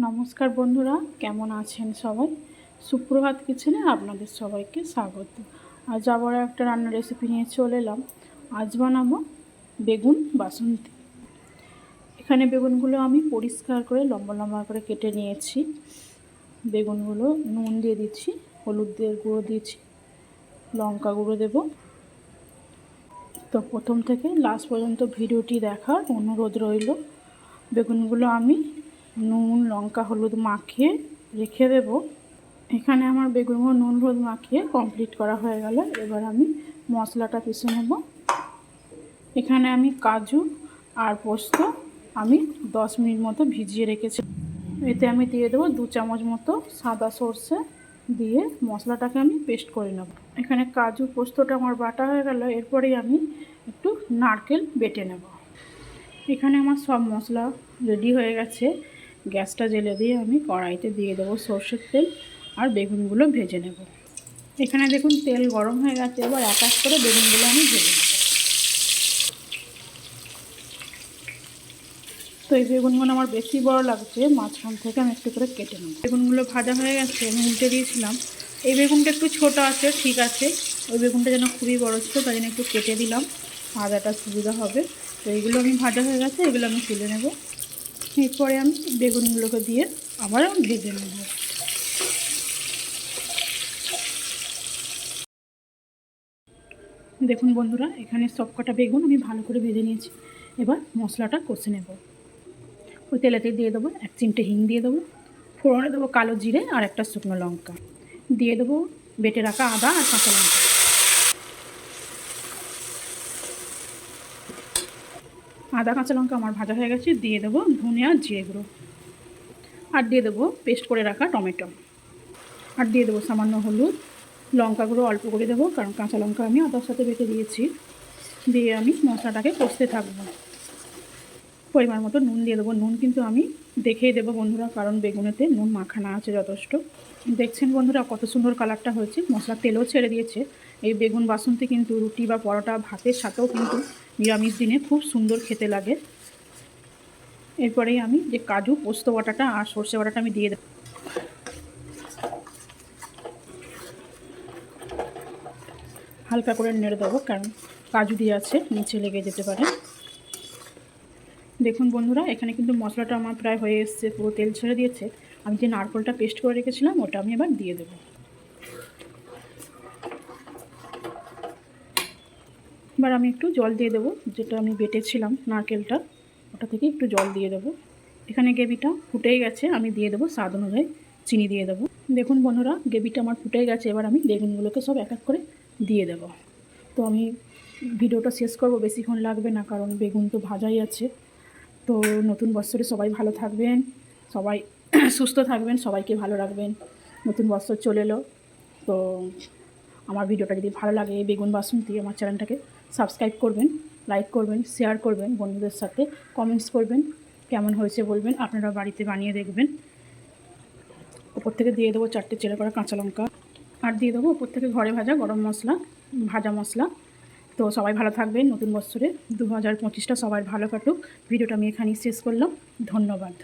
নমস্কার বন্ধুরা, কেমন আছেন সবাই? সুপ্রভাত কিচেনে আপনাদের সবাইকে স্বাগত। আজ আবার একটা রান্নার রেসিপি নিয়ে চলে এলাম। আজ বানাবো বেগুন বাসন্তী। এখানে বেগুনগুলো আমি পরিষ্কার করে লম্বা লম্বা করে কেটে নিয়েছি। বেগুনগুলো নুন দিয়ে দিচ্ছি, হলুদ দিয়ে গুঁড়ো দিয়েছি, লঙ্কা গুঁড়ো দেব। তো প্রথম থেকে লাস্ট পর্যন্ত ভিডিওটি দেখার অনুরোধ রইল। বেগুনগুলো আমি নুন লঙ্কা হলুদ মাখিয়ে রেখে দেব। এখানে আমার বেগুনগুলো নুন হলুদ মাখিয়ে কমপ্লিট করা হয়ে গেল। এবার আমি মশলাটা পিষে নেব। এখানে আমি কাজু আর পোস্ত আমি 10 মিনিট মতো ভিজিয়ে রেখেছি। এতে আমি দিয়ে দেবো 2 চামচ মতো সাদা সর্ষে, দিয়ে মশলাটাকে আমি পেস্ট করে নেব। এখানে কাজু পোস্তটা আমার বাটা হয়ে গেল। এরপরেই আমি একটু নারকেল বেটে নেব। এখানে আমার সব মশলা রেডি হয়ে গেছে। গ্যাসটা জ্বেলে দিয়ে আমি কড়াইতে দিয়ে দেবো সর্ষের তেল আর বেগুনগুলো ভেজে নেব। এখানে দেখুন তেল গরম হয়ে গেছে। এবার এক এক করে বেগুনগুলো আমি ভেজে নেব। তো এই বেগুনগুলো আমার বেশি বড় লাগছে, মাঝখান থেকে আমি একটু করে কেটে নেব। বেগুনগুলো ভাজা হয়ে গেছে, আমি উল্টে দিয়েছিলাম। এই বেগুনটা একটু ছোটো আছে, ঠিক আছে। ওই বেগুনটা যেন খুবই বড় ছিল, তাই জন্য একটু কেটে দিলাম, ভাজাটা সুবিধা হবে। তো এইগুলো আমি ভাজা হয়ে গেছে, এগুলো আমি তুলে নেব। এরপরে আমি বেগুনগুলোকে দিয়ে আবার ভেজে নেব। দেখুন বন্ধুরা, এখানে সব কটা বেগুন আমি ভালো করে ভেজে নিয়েছি। এবার মশলাটা কষে নেব। ওই তেলেতে দিয়ে দেবো 1 চিমটে হিং, দিয়ে দেবো ফোড়নে দেবো কালো জিরে আর একটা শুকনো লঙ্কা, দিয়ে দেবো বেটে রাখা আদা আর কাঁচা লঙ্কা। আদা কাঁচা লঙ্কা আমার ভাজা হয়ে গেছে। দিয়ে দেবো ধনে আর জিরে গুঁড়ো, আর দিয়ে দেবো পেস্ট করে রাখা টমেটো, আর দিয়ে দেবো সামান্য হলুদ। লঙ্কা গুঁড়ো অল্প করে দেবো, কারণ কাঁচা লঙ্কা আমি আদার সাথে বেটে দিয়েছি। দিয়ে আমি মশলাটাকে কষতে থাকবো। পরিমাণ মতো নুন দিয়ে দেবো। নুন কিন্তু আমি দেখেই দেবো বন্ধুরা, কারণ বেগুনেতে নুন মাখানো আছে যথেষ্ট। দেখছেন বন্ধুরা কত সুন্দর কালারটা হয়েছে, মশলার তেলও ছেড়ে দিয়েছে। এই বেগুন বাসন্তী কিন্তু রুটি বা পরোটা ভাতের সাথেও কিন্তু নিরামিষ দিনে খুব সুন্দর খেতে লাগে। এরপরেই আমি যে কাজু পোস্ত বাটাটা আর সর্ষে বাটাটা আমি দিয়ে দেবো। হালকা করে নেড়ে দেবো, কারণ কাজু দিয়ে আছে, নিচে লেগে যেতে পারে। দেখুন বন্ধুরা, এখানে কিন্তু মশলাটা আমার প্রায় হয়ে এসছে, পুরো তেল ছেড়ে দিয়েছে। আমি যে নারকেলটা পেস্ট করে রেখেছিলাম ওটা আমি এবার দিয়ে দেবো। এবার আমি একটু জল দিয়ে দেবো, যেটা আমি বেটেছিলাম নারকেলটা, ওটা থেকে একটু জল দিয়ে দেবো। এখানে গ্রেভিটা ফুটেই গেছে, আমি দিয়ে দেবো স্বাদ অনুযায়ী চিনি দিয়ে দেবো। দেখুন বন্ধুরা, গ্রেভিটা আমার ফুটেই গেছে। এবার আমি বেগুনগুলোকে সব এক এক করে দিয়ে দেবো। তো আমি ভিডিওটা শেষ করব, বেশিক্ষণ লাগবে না, কারণ বেগুন তো ভাজাই আছে। তো নতুন বছরে সবাই ভালো থাকবেন, সবাই সুস্থ থাকবেন, সবাইকে ভালো রাখবেন। নতুন বছর চলে এলো। তো আমার ভিডিওটা যদি ভালো লাগে, বেগুন বাসন্তী, আমার চ্যানেলটাকে সাবস্ক্রাইব করবেন, লাইক করবেন, শেয়ার করবেন, বন্ধুদের সাথে কমেন্টস করবেন, কেমন হয়েছে বলবেন, আপনারা বাড়িতে বানিয়ে দেখবেন। ওপর থেকে দিয়ে দেবো 4টে চেরা করা কাঁচা লঙ্কা, আর দিয়ে দেবো ওপর থেকে ঘরে ভাজা গরম মশলা, ভাজা মশলা। তো সবাই ভালো থাকবেন। নতুন বছরে 2025টা সবাই ভালো কাটুক। ভিডিওটা আমি এখানেই শেষ করলাম। ধন্যবাদ।